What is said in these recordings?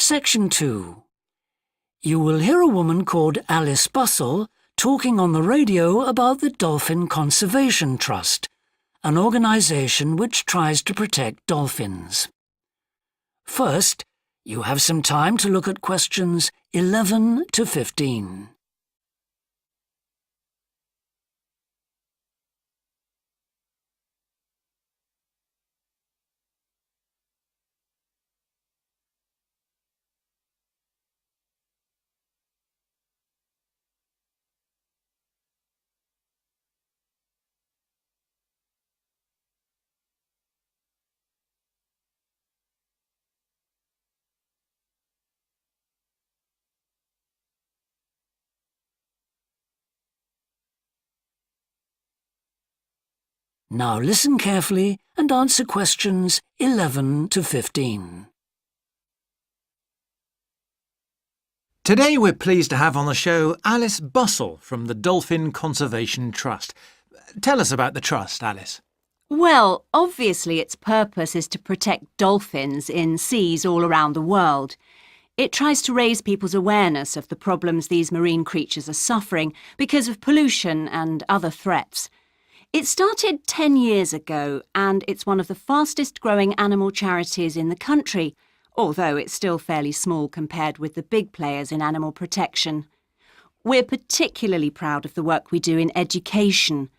Section 2. You will hear a woman called Alice Bussell talking on the radio about the Dolphin Conservation Trust, an organisation which tries to protect dolphins. First, you have some time to look at questions 11 to 15. Now listen carefully and answer questions 11 to 15. Today we're pleased to have on the show Alice Bussell from the Dolphin Conservation Trust. Tell us about the trust, Alice. Well, obviously its purpose is to protect dolphins in seas all around the world. It tries to raise people's awareness of the problems these marine creatures are suffering because of pollution and other threats. It started 10 years ago and it's one of the fastest growing animal charities in the country, although it's still fairly small compared with the big players in animal protection. We're particularly proud of the work we do in education.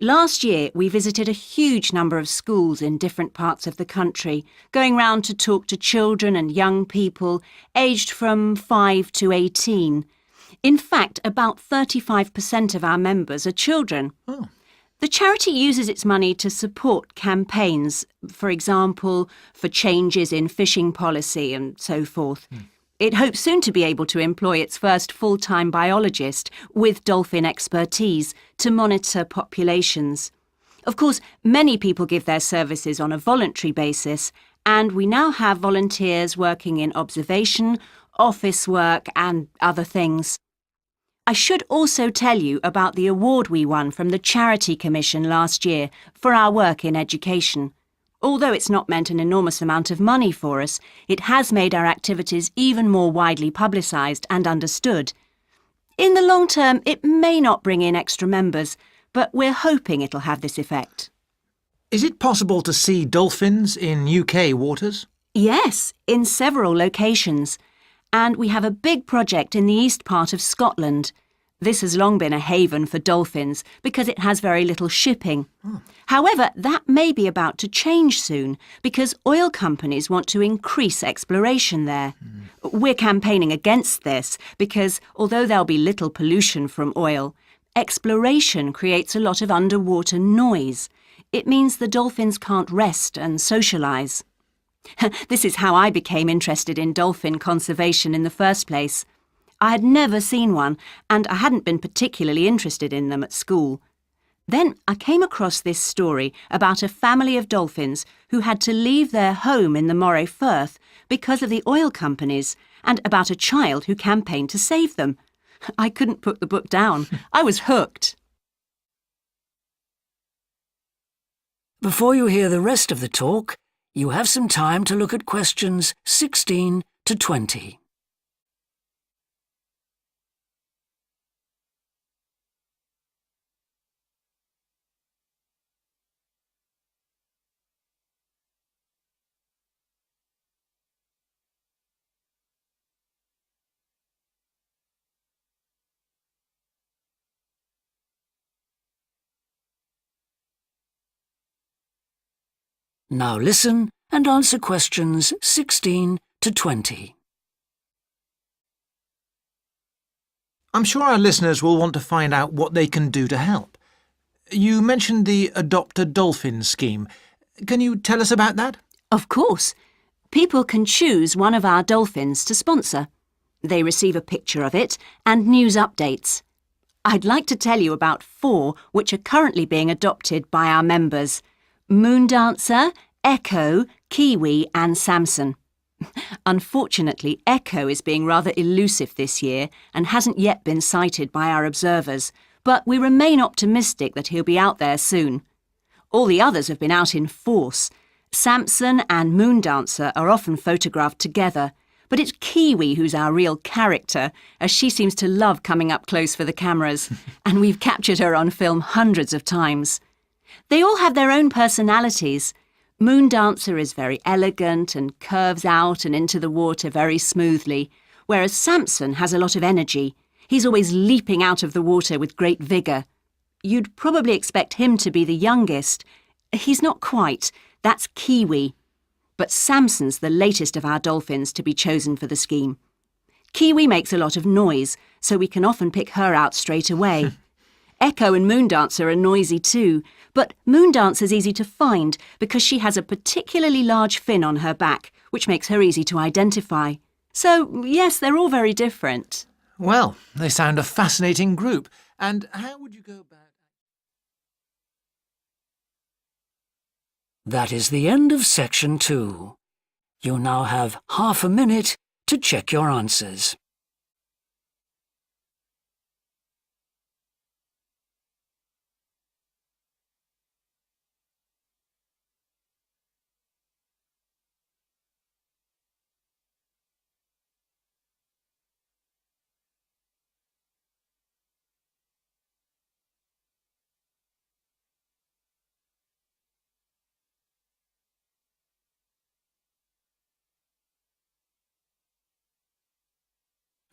Last year we visited a huge number of schools in different parts of the country, going round to talk to children and young people aged from 5 to 18. In fact, about 35% of our members are children. Oh. The charity uses its money to support campaigns, for example, for changes in fishing policy and so forth. It hopes soon to be able to employ its first full-time biologist with dolphin expertise to monitor populations. Of course, many people give their services on a voluntary basis, and we now have volunteers working in observation, office work and other things. I should also tell you about the award we won from the Charity Commission last year for our work in education. Although it's not meant an enormous amount of money for us, it has made our activities even more widely publicised and understood. In the long term, it may not bring in extra members, but we're hoping it'll have this effect. Is it possible to see dolphins in UK waters? Yes, in several locations. And we have a big project in the east part of Scotland. This has long been a haven for dolphins because it has very little shipping. However, that may be about to change soon because oil companies want to increase exploration there. We're campaigning against this because although there'll be little pollution from oil, exploration creates a lot of underwater noise. It means the dolphins can't rest and socialise. This is how I became interested in dolphin conservation in the first place. I had never seen one, and I hadn't been particularly interested in them at school. Then I came across this story about a family of dolphins who had to leave their home in the Moray Firth because of the oil companies, and about a child who campaigned to save them. I couldn't put the book down. I was hooked. Before you hear the rest of the talk, you have some time to look at questions 16 to 20. Now listen and answer questions 16 to 20. I'm sure our listeners will want to find out what they can do to help. You mentioned the Adopt a Dolphin scheme. Can you tell us about that? Of course. People can choose one of our dolphins to sponsor. They receive a picture of it and news updates. I'd like to tell you about 4 which are currently being adopted by our members: Moondancer, Echo, Kiwi and Samson. Unfortunately, Echo is being rather elusive this year and hasn't yet been sighted by our observers, but we remain optimistic that he'll be out there soon. All the others have been out in force. Samson and Moondancer are often photographed together, But it's Kiwi who's our real character, as she seems to love coming up close for the cameras, and we've captured her on film hundreds of times. They all have their own personalities. Moon Dancer is very elegant and curves out and into the water very smoothly, whereas Samson has a lot of energy. He's always leaping out of the water with great vigour. You'd probably expect him to be the youngest. He's not quite. That's Kiwi. But Samson's the latest of our dolphins to be chosen for the scheme. Kiwi makes a lot of noise, so we can often pick her out straight away. Echo and Moon Dancer are noisy too, but Moon Dancer's easy to find because she has a particularly large fin on her back, which makes her easy to identify. So, yes, they're all very different. Well, they sound a fascinating group. And how would you go about... That is the end of section 2. You now have half a minute to check your answers.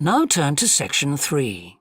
Now turn to section 3.